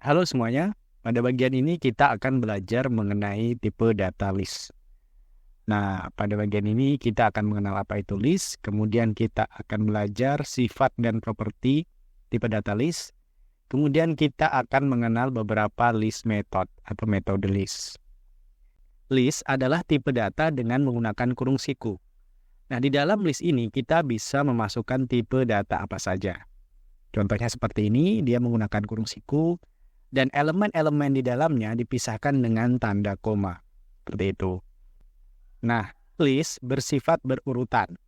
Halo semuanya, pada bagian ini kita akan belajar mengenai tipe data list. Nah, pada bagian ini kita akan mengenal apa itu list, kemudian kita akan belajar sifat dan properti tipe data list, kemudian kita akan mengenal beberapa list method atau metode list. List adalah tipe data dengan menggunakan kurung siku. Nah, di dalam list ini kita bisa memasukkan tipe data apa saja. Contohnya seperti ini, dia menggunakan kurung siku, dan elemen-elemen di dalamnya dipisahkan dengan tanda koma. Seperti itu. Nah, list bersifat berurutan.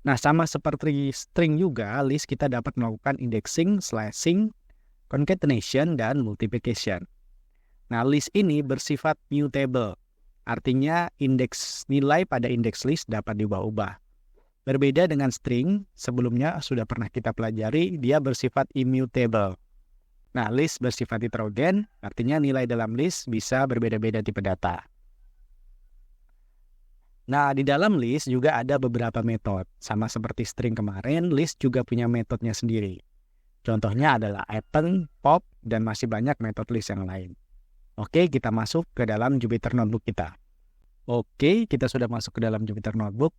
Nah, sama seperti string juga, list kita dapat melakukan indexing, slashing, concatenation, dan multiplication. Nah, list ini bersifat mutable. Artinya, indeks nilai pada indeks list dapat diubah-ubah. Berbeda dengan string, sebelumnya sudah pernah kita pelajari, dia bersifat immutable. Nah, list bersifat heterogen, artinya nilai dalam list bisa berbeda-beda tipe data. Nah, di dalam list juga ada beberapa metode. Sama seperti string kemarin, list juga punya metodenya sendiri. Contohnya adalah append, pop, dan masih banyak metode list yang lain. Oke, kita masuk ke dalam Jupyter Notebook kita. Oke, kita sudah masuk ke dalam Jupyter Notebook.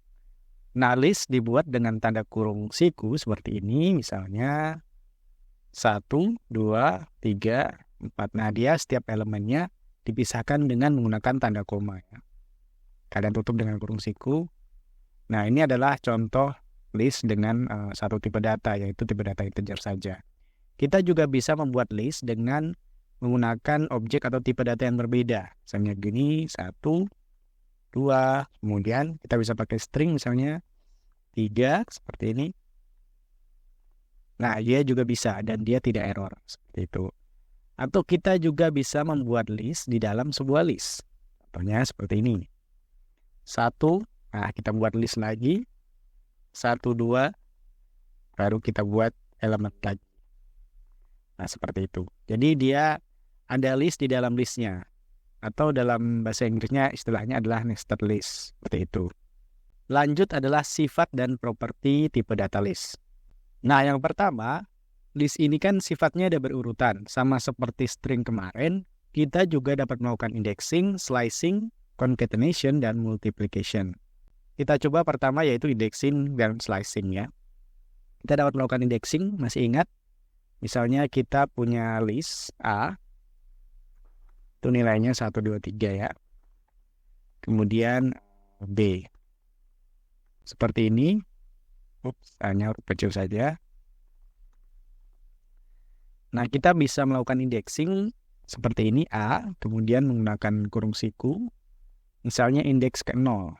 Nah, list dibuat dengan tanda kurung siku seperti ini, misalnya 1, 2, 3, 4. Nah, dia setiap elemennya dipisahkan dengan menggunakan tanda koma. Ya. Kalian tutup dengan kurung siku. Nah, ini adalah contoh list dengan satu tipe data, yaitu tipe data integer saja. Kita juga bisa membuat list dengan menggunakan objek atau tipe data yang berbeda. Misalnya gini, 1, 2, kemudian kita bisa pakai string misalnya 3, seperti ini. Nah, dia juga bisa dan dia tidak error, seperti itu. Atau kita juga bisa membuat list di dalam sebuah list. Contohnya seperti ini. 1, nah kita buat list lagi. 1, 2, baru kita buat elemen lagi. Nah, seperti itu. Jadi dia ada list di dalam listnya. Atau dalam bahasa Inggrisnya istilahnya adalah nested list. Seperti itu. Lanjut adalah sifat dan properti tipe data list. Nah, yang pertama, list ini kan sifatnya ada berurutan. Sama seperti string kemarin, kita juga dapat melakukan indexing, slicing, concatenation, dan multiplication. Kita coba pertama yaitu indexing dan slicing ya. Kita dapat melakukan indexing, masih ingat? Misalnya kita punya list A, itu nilainya 1, 2, 3 ya. Kemudian B. Seperti ini. Hanya huruf kecil saja. Nah, kita bisa melakukan indexing seperti ini A, kemudian menggunakan kurung siku. Misalnya indeks ke 0.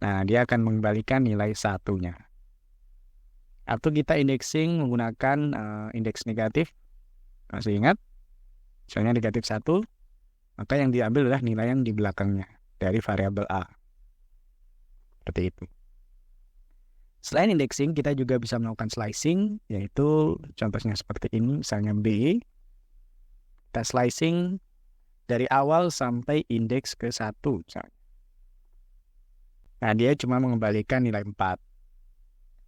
Nah, dia akan mengembalikan nilai 1-nya. Atau kita indexing menggunakan indeks negatif. Masih ingat? Misalnya negatif 1, maka yang diambil adalah nilai yang di belakangnya dari variabel A. Seperti itu. Selain indexing, kita juga bisa melakukan slicing, yaitu contohnya seperti ini, misalnya B. Kita slicing dari awal sampai indeks ke 1. Nah, dia cuma mengembalikan nilai 4.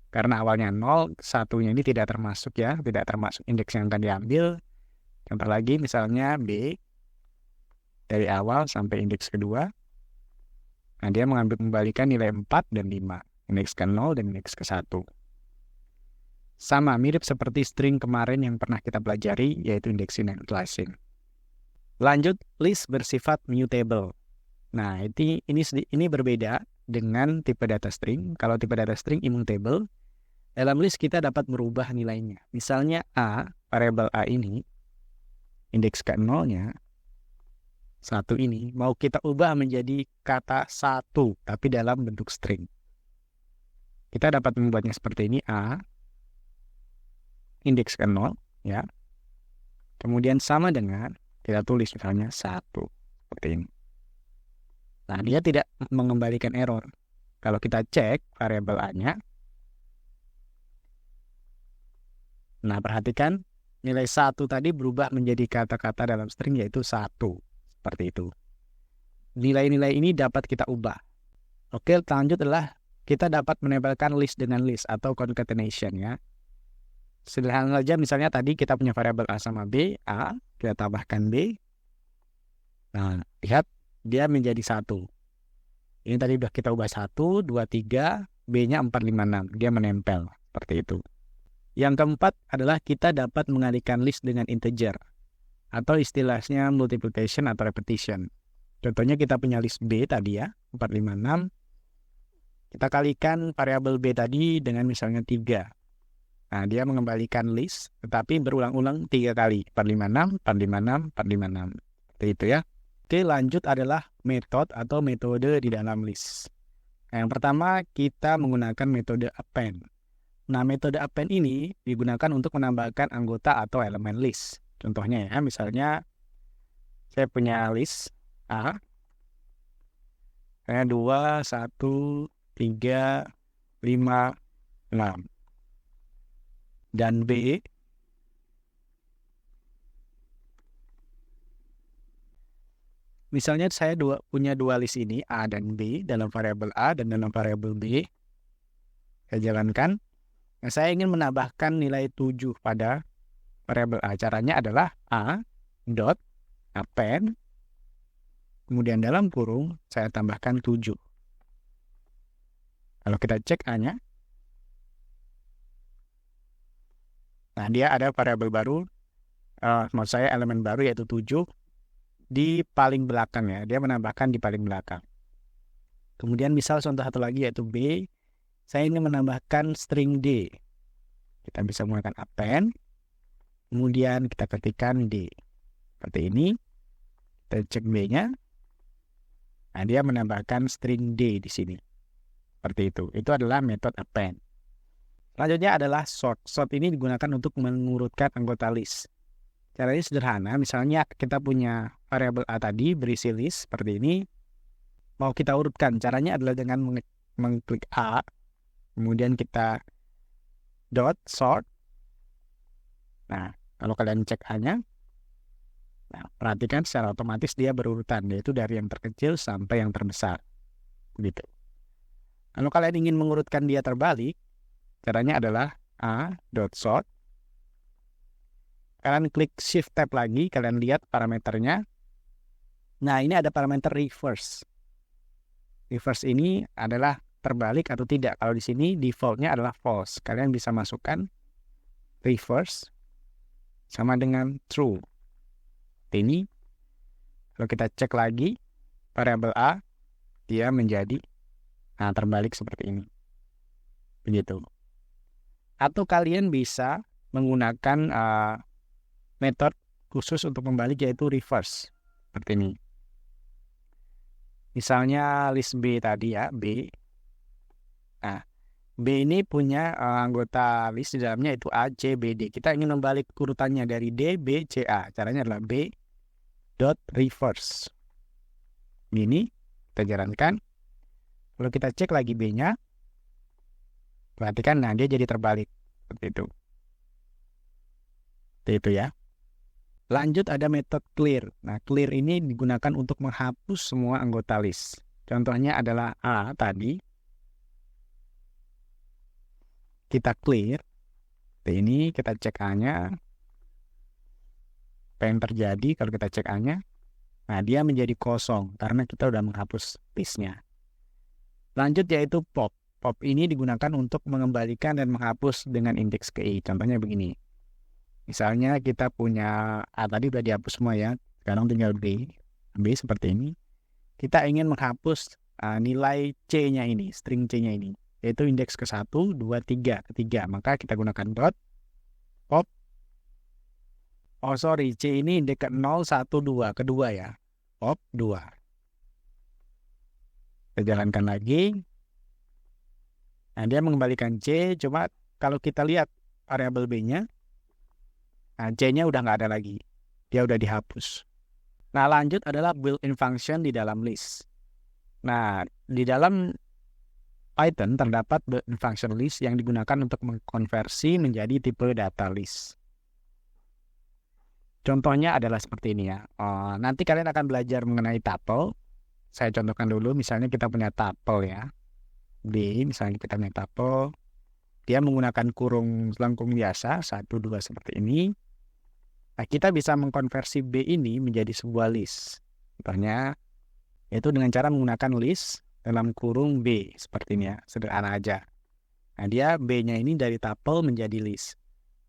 Karena awalnya 0, 1-nya ini tidak termasuk ya, tidak termasuk indeks yang akan diambil. Contoh lagi, misalnya B. Dari awal sampai indeks kedua. Nah, dia mengembalikan nilai 4 dan 5. Indeks ke 0 dan indeks ke 1. Sama, mirip seperti string kemarin yang pernah kita pelajari, yaitu indexing dan slicing. Lanjut, list bersifat mutable. Nah, ini berbeda dengan tipe data string. Kalau tipe data string immutable, dalam list kita dapat merubah nilainya. Misalnya A, variabel A ini, indeks ke 0-nya, 1 ini, mau kita ubah menjadi kata 1, tapi dalam bentuk string. Kita dapat membuatnya seperti ini, A, indeks ke 0, ya. Kemudian sama dengan, kita tulis misalnya 1, seperti ini. Nah, dia tidak mengembalikan error. Kalau kita cek variabel A-nya, nah perhatikan, nilai 1 tadi berubah menjadi kata-kata dalam string, yaitu 1, seperti itu. Nilai-nilai ini dapat kita ubah. Oke, lanjut adalah kita dapat menempelkan list dengan list atau concatenation ya. Sederhana saja, misalnya tadi kita punya variabel A sama B, A, kita tambahkan B. Nah, lihat dia menjadi 1. Ini tadi udah kita ubah 1, 2, 3, B-nya 4, 5, 6. Dia menempel, seperti itu. Yang keempat adalah kita dapat mengalihkan list dengan integer, atau istilahnya multiplication atau repetition. Contohnya kita punya list B tadi ya, 4, 5, 6. Kita kalikan variabel B tadi dengan misalnya 3. Nah, dia mengembalikan list, tetapi berulang-ulang 3 kali. 456, 456, 456. Seperti itu ya. Oke, lanjut adalah metode atau metode di dalam list. Nah, yang pertama, kita menggunakan metode append. Nah, metode append ini digunakan untuk menambahkan anggota atau elemen list. Contohnya ya, misalnya saya punya list A. Saya 2, 1, 3, 5, 6. Dan B. Misalnya saya punya dua list ini, A dan B, dalam variabel A dan dalam variabel B. Saya jalankan. Nah, saya ingin menambahkan nilai 7 pada variabel A. Caranya adalah A dot append. Kemudian dalam kurung, saya tambahkan 7. Kalau kita cek A-nya, nah dia ada variabel baru, maksud saya elemen baru yaitu 7. Di paling belakang ya, dia menambahkan di paling belakang. Kemudian misal contoh satu lagi yaitu B, saya ingin menambahkan string D. Kita bisa menggunakan append, kemudian kita ketikkan D. Seperti ini, kita cek B-nya. Nah, dia menambahkan string D di sini. Seperti itu. Itu adalah metode append. Selanjutnya adalah sort. Sort ini digunakan untuk mengurutkan anggota list. Caranya sederhana, misalnya kita punya variabel A tadi berisi list seperti ini, mau kita urutkan. Caranya adalah dengan mengklik A, kemudian kita dot sort. Nah, kalau kalian cek A-nya, nah, perhatikan secara otomatis dia berurutan, yaitu dari yang terkecil sampai yang terbesar. Begitu. Kalau kalian ingin mengurutkan dia terbalik, caranya adalah A dot sort. Kalian klik Shift Tab lagi, kalian lihat parameternya. Nah, ini ada parameter reverse. Reverse ini adalah terbalik atau tidak. Kalau di sini defaultnya adalah false. Kalian bisa masukkan reverse sama dengan true. Ini, kalau kita cek lagi, variabel A, dia menjadi terbalik seperti ini. Begitu. Atau kalian bisa menggunakan metode khusus untuk membalik yaitu reverse. Seperti ini. Misalnya list B tadi ya, B. Nah, B ini punya anggota list di dalamnya itu A, C, B, D. Kita ingin membalik urutannya dari D, B, C, A. Caranya adalah B dot reverse. Ini kita jalankan. Kalau kita cek lagi B-nya, perhatikan, nah dia jadi terbalik. Seperti itu. Seperti itu ya. Lanjut ada metode clear. Nah, clear ini digunakan untuk menghapus semua anggota list. Contohnya adalah A tadi. Kita clear. Ini kita cek A-nya. Apa yang terjadi kalau kita cek A-nya? Nah, dia menjadi kosong karena kita udah menghapus list-nya. Lanjut yaitu pop. Pop ini digunakan untuk mengembalikan dan menghapus dengan indeks ke I. Contohnya begini. Misalnya kita punya A tadi udah dihapus semua ya. Sekarang tinggal B. B seperti ini. Kita ingin menghapus nilai C-nya ini, string C-nya ini. Yaitu indeks ke 1, 2, 3, ketiga. Maka kita gunakan dot pop. Oh sorry, C ini indeks ke 0, 1, 2. Kedua ya. Pop 2. Kita jalankan lagi. Nah, dia mengembalikan C. Cuma kalau kita lihat variabel B-nya, nah, C-nya udah nggak ada lagi. Dia udah dihapus. Nah, lanjut adalah built-in function di dalam list. Nah, di dalam Python terdapat built-in function list yang digunakan untuk mengkonversi menjadi tipe data list. Contohnya adalah seperti ini ya. Nanti kalian akan belajar mengenai tuple. Saya contohkan dulu, misalnya kita punya tuple ya. B, misalnya kita punya tuple dia menggunakan kurung lengkung biasa, 1, 2 seperti ini. Nah, kita bisa mengkonversi B ini menjadi sebuah list. Contohnya, yaitu dengan cara menggunakan list dalam kurung B, seperti ini ya, sederhana aja. Nah, dia B-nya ini dari tuple menjadi list.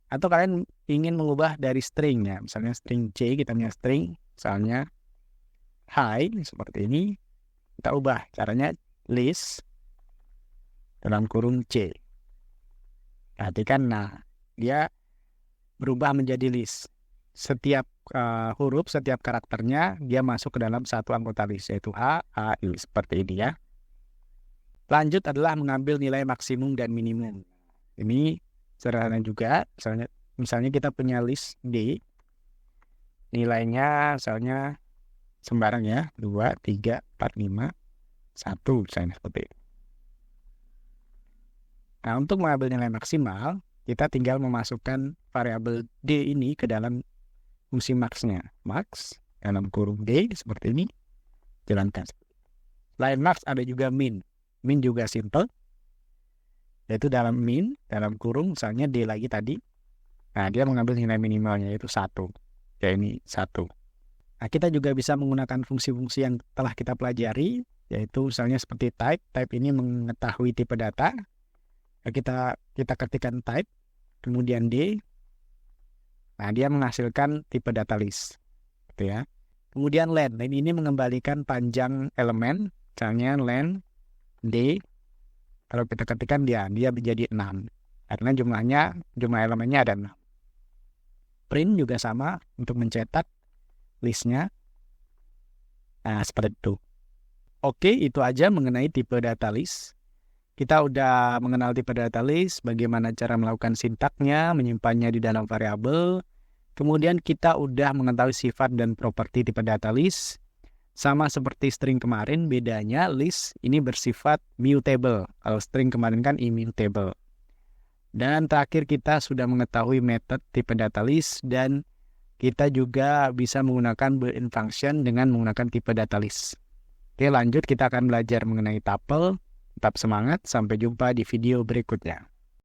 Atau kalian ingin mengubah dari string ya, misalnya string C, kita punya string, misalnya hi, seperti ini. Kita ubah, caranya list dalam kurung C. Perhatikan, nah, dia berubah menjadi list. Setiap huruf, setiap karakternya, dia masuk ke dalam satu anggota list, yaitu A, I, seperti ini ya. Lanjut adalah mengambil nilai maksimum dan minimum. Ini sederhana juga, misalnya kita punya list D, nilainya misalnya sembarang ya, 2, 3, 4, 5, 1, misalnya seperti itu. Nah, untuk mengambil nilai maksimal, kita tinggal memasukkan variabel D ini ke dalam fungsi max-nya. Max, dalam kurung D, seperti ini, jalankan. Selain max, ada juga min. Min juga simple, yaitu dalam min, dalam kurung, misalnya D lagi tadi. Nah, dia mengambil nilai minimalnya, yaitu 1. Ya, ini 1. Nah, kita juga bisa menggunakan fungsi-fungsi yang telah kita pelajari, yaitu misalnya seperti type. Type ini mengetahui tipe data. Kita ketikkan type, kemudian D. Nah, dia menghasilkan tipe data list. Gitu ya. Kemudian len. Len ini mengembalikan panjang elemen. Misalnya len D. Kalau kita ketikkan dia menjadi 6. Karena jumlah elemennya ada 6. Print juga sama untuk mencetak listnya. Nah, seperti itu. Oke, itu aja mengenai tipe data list. Kita udah mengenal tipe data list, bagaimana cara melakukan sintaknya, menyimpannya di dalam variabel. Kemudian kita udah mengetahui sifat dan properti tipe data list. Sama seperti string kemarin, bedanya list ini bersifat mutable. Kalau string kemarin kan immutable. Dan terakhir kita sudah mengetahui metode tipe data list, dan kita juga bisa menggunakan built-in function dengan menggunakan tipe data list. Oke, lanjut kita akan belajar mengenai tuple. Tetap semangat, sampai jumpa di video berikutnya.